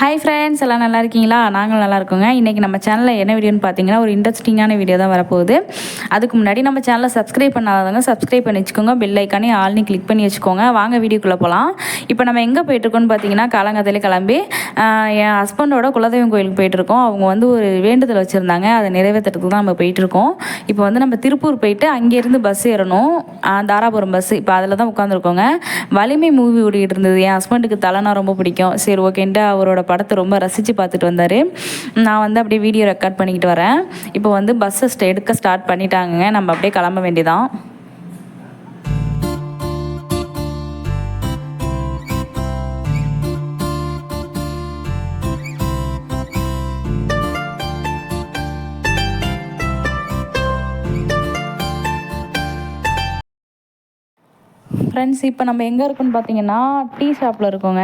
Hi friends, எல்லாம் நல்லா இருக்கீங்களா? நாங்களும் நல்லா இருக்கோங்க. இன்றைக்கி நம்ம சேனலில் என்ன வீடியோன்னு பார்த்தீங்கன்னா, ஒரு இன்ட்ரெஸ்டிங்கான வீடியோ தான் வரப்போகுது. அதுக்கு முன்னாடி நம்ம சேனலை சப்ஸ்கிரைப் பண்ணாதவங்க சப்ஸ்கிரைப் பண்ணி வச்சுக்கோங்க. பெல் ஐக்கானே ஆல்னு கிளிக் பண்ணி வச்சுக்கோங்க. வாங்க வீடியோக்குள்ளே போகலாம். இப்போ நம்ம எங்கே போயிட்டுருக்கோன்னு பார்த்தீங்கன்னா, காலங்காத்தாலே கிளம்பி என் ஹஸ்பண்டோட குலதெய்வம் கோயிலுக்கு போயிட்டுருக்கோம். அவங்க வந்து ஒரு வேண்டுதல் வச்சுருந்தாங்க, அதை நிறைவேற்றுறதுக்கு தான் நம்ம போயிட்டுருக்கோம். இப்போ வந்து நம்ம திருப்பூர் போயிட்டு அங்கேருந்து பஸ் ஏறணும், தாராபுரம் பஸ்ஸு. இப்போ அதில் தான் உட்காந்துருக்கோங்க. வலிமை மூவி ஓடிக்கிட்டு இருந்தது. என் ஹஸ்பண்டுக்கு தலைனா ரொம்ப பிடிக்கும். சரி ஓகேன்ட்டு அவரோட படத்தை ரொம்ப ரசித்து பார்த்துட்டு வந்தார். நான் வந்து அப்படியே வீடியோ ரெக்கார்ட் பண்ணிக்கிட்டு வரேன். இப்போ வந்து பஸ்ஸை எடுக்க ஸ்டார்ட் பண்ணிட்டாங்க. நம்ம அப்படியே கிளம்ப வேண்டியதான். ஃப்ரெண்ட்ஸ், இப்போ நம்ம எங்கே இருக்கோன்னு பார்த்தீங்கன்னா, டீ ஷாப்பில் இருக்கோங்க.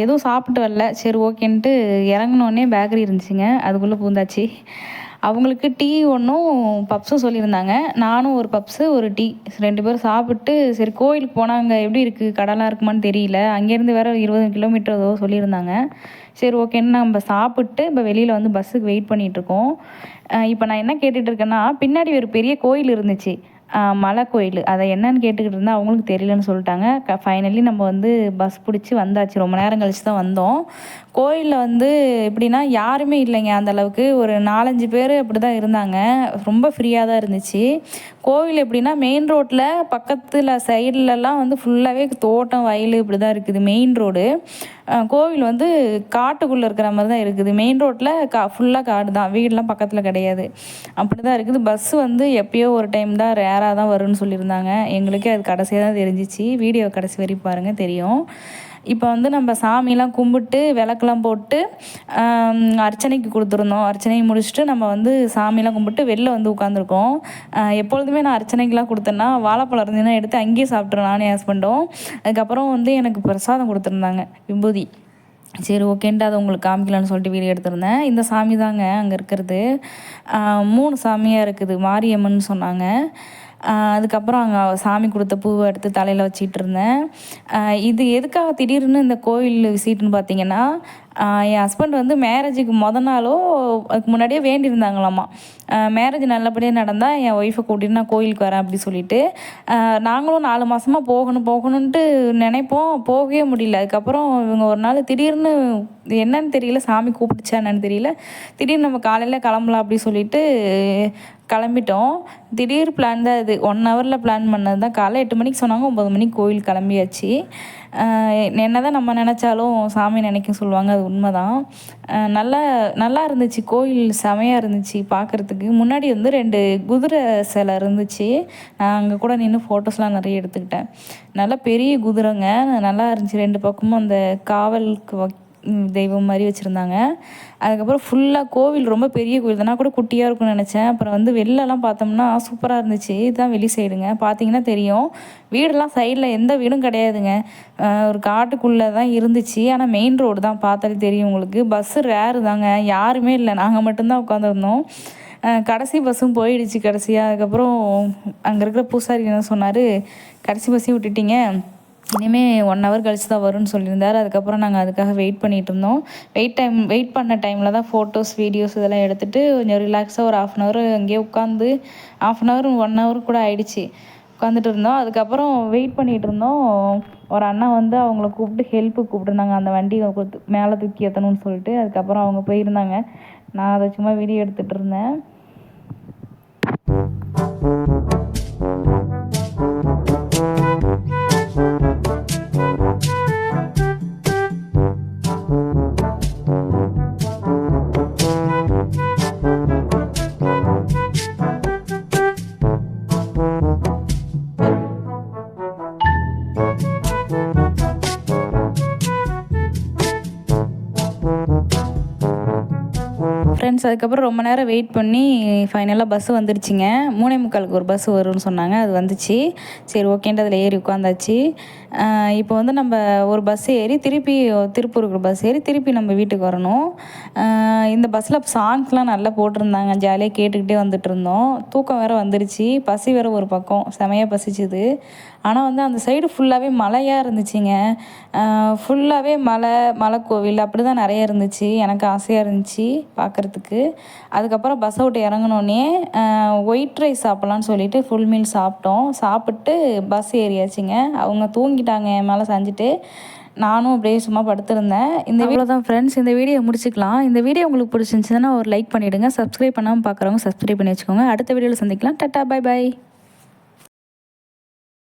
எதுவும் சாப்பிட்டு வரல, சரி ஓகேன்ட்டு இறங்கினோடனே பேக்கரி இருந்துச்சுங்க, அதுக்குள்ளே பூந்தாச்சு. அவங்களுக்கு டீ ஒன்றும் பப்ஸும் சொல்லியிருந்தாங்க. நானும் ஒரு பப்ஸு ஒரு டீ 2 பேரும் சாப்பிட்டு, சரி கோயிலுக்கு போனால் அங்கே எப்படி இருக்குது, கடைலாம் இருக்குமான்னு தெரியல, அங்கேருந்து வேறு 20 கிலோமீட்டர் ஏதோ சொல்லியிருந்தாங்க. சரி ஓகேன்னு நம்ம சாப்பிட்டு இப்போ வெளியில் வந்து பஸ்ஸுக்கு வெயிட் பண்ணிகிட்ருக்கோம். இப்போ நான் என்ன கேட்டுட்ருக்கேன்னா, பின்னாடி ஒரு பெரிய கோயில் இருந்துச்சு, மலை கோயில். அதை என்னன்னு கேட்டுக்கிட்டு இருந்தால் அவங்களுக்கு தெரியலன்னு சொல்லிட்டாங்க. ஃபைனலி நம்ம வந்து பஸ் பிடிச்சி வந்தாச்சு. ரொம்ப நேரம் கழிச்சு தான் வந்தோம். கோயிலில் வந்து எப்படின்னா யாருமே இல்லைங்க. அந்தளவுக்கு ஒரு 4-5 பேர் அப்படி தான் இருந்தாங்க. ரொம்ப ஃப்ரீயாக தான் இருந்துச்சு. கோவில் எப்படின்னா மெயின் ரோட்டில் பக்கத்தில் சைட்லலாம் வந்து ஃபுல்லாகவே தோட்டம் வயல் இப்படி தான் இருக்குது மெயின் ரோடு. கோவில் வந்து காட்டுக்குள்ளே இருக்கிற மாதிரி தான் இருக்குது. மெயின் ரோட்டில் ஃபுல்லாக காடு தான், வீடெலாம் பக்கத்தில் கிடையாது. அப்படி தான் இருக்குது. பஸ்ஸு வந்து எப்போயோ ஒரு டைம் தான், ரேராக தான் வரும்னு சொல்லியிருந்தாங்க. எங்களுக்கே அது கடைசியாக தான் தெரிஞ்சிச்சு. வீடியோ கடைசி வரைக்கும் பாருங்கள், தெரியும். இப்போ வந்து நம்ம சாமிலாம் கும்பிட்டு விளக்கெலாம் போட்டு அர்ச்சனைக்கு கொடுத்துருந்தோம். அர்ச்சனையை முடிச்சுட்டு நம்ம வந்து சாமிலாம் கும்பிட்டு வெளில வந்து உட்காந்துருக்கோம். எப்பொழுதுமே நான் அர்ச்சனைக்கெலாம் கொடுத்தேன்னா வாழைப்பழம் இருந்ததுன்னா எடுத்து அங்கேயே சாப்பிட்ருவேன், நானும் என் ஹஸ்பண்டும். அதுக்கப்புறம் வந்து எனக்கு பிரசாதம் கொடுத்துருந்தாங்க, விபூதி. சரி ஓகேன்ட்டு அதை உங்களுக்கு காமிக்கலான்னு சொல்லிட்டு வீடியோ எடுத்திருந்தேன். இந்த சாமி தாங்க அங்கே இருக்கிறது. 3 சாமியாக இருக்குது. மாரியம்மன் சொன்னாங்க. அதுக்கப்புறம் அங்கே சாமி கொடுத்த பூவை எடுத்து தலையில் வச்சிட்டு இருந்தேன். இது எதுக்காக திடீர்னு இந்த கோயில் விசிட்டுன்னு பார்த்தீங்கன்னா, என் ஹஸ்பண்ட் வந்து மேரேஜுக்கு நாளோ அதுக்கு முன்னாடியே வேண்டியிருந்தாங்களாம்மா. மேரேஜ் நல்லபடியாக நடந்தால் என் ஒய்ஃபை கூட்டிகிட்டு நான் கோயிலுக்கு வரேன் அப்படி சொல்லிட்டு. நாங்களும் 4 மாதமாக போகணுன்ட்டு நினைப்போம், போகவே முடியல. அதுக்கப்புறம் இவங்க ஒரு நாள் திடீர்னு என்னன்னு தெரியல, சாமி கூப்பிட்டுச்சா என்னன்னு தெரியல, திடீர்னு நம்ம காலையில் கிளம்பலாம் அப்படி சொல்லிட்டு கிளம்பிட்டோம். திடீர் பிளான் தான் இது. 1 ஹவரில் பிளான் பண்ணது தான். காலைல 8 மணிக்கு சொன்னாங்க, 9 மணிக்கு கோயில் கிளம்பியாச்சு. என்ன தான் நம்ம நினச்சாலும் சாமி நினைக்கும் சொல்லுவாங்க, அது உண்மை தான். நல்லா இருந்துச்சு கோயில், செமையாக இருந்துச்சு பார்க்குறதுக்கு. முன்னாடி வந்து 2 குதிரை சிலை இருந்துச்சு. நான் அங்கே கூட நின்று ஃபோட்டோஸ்லாம் நிறைய எடுத்துக்கிட்டேன். நல்லா பெரிய குதிரைங்க, நல்லா இருந்துச்சு. 2 பக்கமும் அந்த காவலுக்கு தெய்வம் மாதிரி வச்சுருந்தாங்க. அதுக்கப்புறம் ஃபுல்லாக கோவில் ரொம்ப பெரிய கோவில் தான். நான் கூட குட்டியாக இருக்கும்னு நினச்சேன். அப்புறம் வந்து வெளிலலாம் பார்த்தோம்னா சூப்பராக இருந்துச்சு. இதுதான் வெளி சைடுங்க, பார்த்தீங்கன்னா தெரியும். வீடெல்லாம் சைடில் எந்த வீடும் கிடையாதுங்க, ஒரு காட்டுக்குள்ளே தான் இருந்துச்சு. ஆனால் மெயின் ரோடு தான், பார்த்தாலே தெரியும் உங்களுக்கு. பஸ்ஸு ரேரு தாங்க, யாருமே இல்லை, நாங்கள் மட்டும்தான் உட்காந்துருந்தோம். கடைசி பஸ்ஸும் போயிடுச்சு கடைசியாக. அதுக்கப்புறம் அங்கே இருக்கிற பூசாரி என்ன சொன்னார், கடைசி பஸ்ஸையும் விட்டுட்டிங்க, இனிமேல் 1 ஹவர் கழிச்சு தான் வரும்னு சொல்லியிருந்தார். அதுக்கப்புறம் நாங்கள் அதுக்காக வெயிட் பண்ணிகிட்டு இருந்தோம். வெயிட் பண்ண டைமில் தான் ஃபோட்டோஸ் வீடியோஸ் இதெல்லாம் எடுத்துகிட்டு கொஞ்சம் ரிலாக்ஸாக ஒரு 1/2 ஹவர் அங்கேயே உட்காந்து, 1/2 ஹவர் 1 ஹவர் கூட ஆயிடுச்சு உட்காந்துட்டு இருந்தோம். அதுக்கப்புறம் வெயிட் பண்ணிகிட்டு இருந்தோம். ஒரு அண்ணா வந்து அவங்கள கூப்பிட்டு ஹெல்ப்புக்கு கூப்பிட்டுருந்தாங்க, அந்த வண்டியை மேலே தூக்கி ஏற்றணும்னு சொல்லிட்டு. அதுக்கப்புறம் அவங்க போயிருந்தாங்க. நான் அதை சும்மா வீடியோ எடுத்துகிட்டு இருந்தேன். ஃப்ரெண்ட்ஸ், அதுக்கப்புறம் ரொம்ப நேரம் வெயிட் பண்ணி ஃபைனலாக பஸ்ஸு வந்துடுச்சிங்க. 3:45க்கு ஒரு பஸ்ஸு வரும்னு சொன்னாங்க, அது வந்துச்சு. சரி ஓகேன்ட்டு அதில் ஏறி உட்காந்தாச்சு. இப்போ வந்து நம்ம ஒரு பஸ் ஏறி திருப்பி திருப்பூருக்கு பஸ் ஏறி திருப்பி நம்ம வீட்டுக்கு வரணும். இந்த பஸ்ஸில் சாங்ஸ்லாம் நல்லா போட்டிருந்தாங்க, ஜாலியாக கேட்டுக்கிட்டே வந்துட்டு இருந்தோம். தூக்கம் வேறு வந்துடுச்சு, பசி வேறு ஒரு பக்கம் செமையாக பசிச்சுது. ஆனால் வந்து அந்த சைடு ஃபுல்லாகவே மலையாக இருந்துச்சுங்க. ஃபுல்லாகவே மலை கோவில் அப்படி தான் நிறைய இருந்துச்சு. எனக்கு ஆசையாக இருந்துச்சு பார்க்குறதுக்கு. அதுக்கப்புறம் பஸ்ஸை விட்டு இறங்குனோடனே ஒயிட் ரைஸ் சாப்பிட்லான்னு சொல்லிட்டு ஃபுல் மீல் சாப்பிட்டோம். சாப்பிட்டு பஸ் ஏறியாச்சுங்க. அவங்க தூங்கிட்டாங்க என் மேலே சாஞ்சிட்டு. நானும் அப்படியே சும்மா படுத்திருந்தேன். இந்த வீடியோ தான் ஃப்ரெண்ட்ஸ். இந்த வீடியோ முடிச்சுக்கலாம். இந்த வீடியோ உங்களுக்கு பிடிச்சிருந்துச்சுன்னா ஒரு லைக் பண்ணிவிடுங்க. சப்ஸ்கிரைப் பண்ணாமல் பார்க்குறவங்க சப்ஸ்கிரைப் பண்ணி வச்சுக்கோங்க. அடுத்த வீடியோவில் சந்திக்கலாம். Tata, bye bye.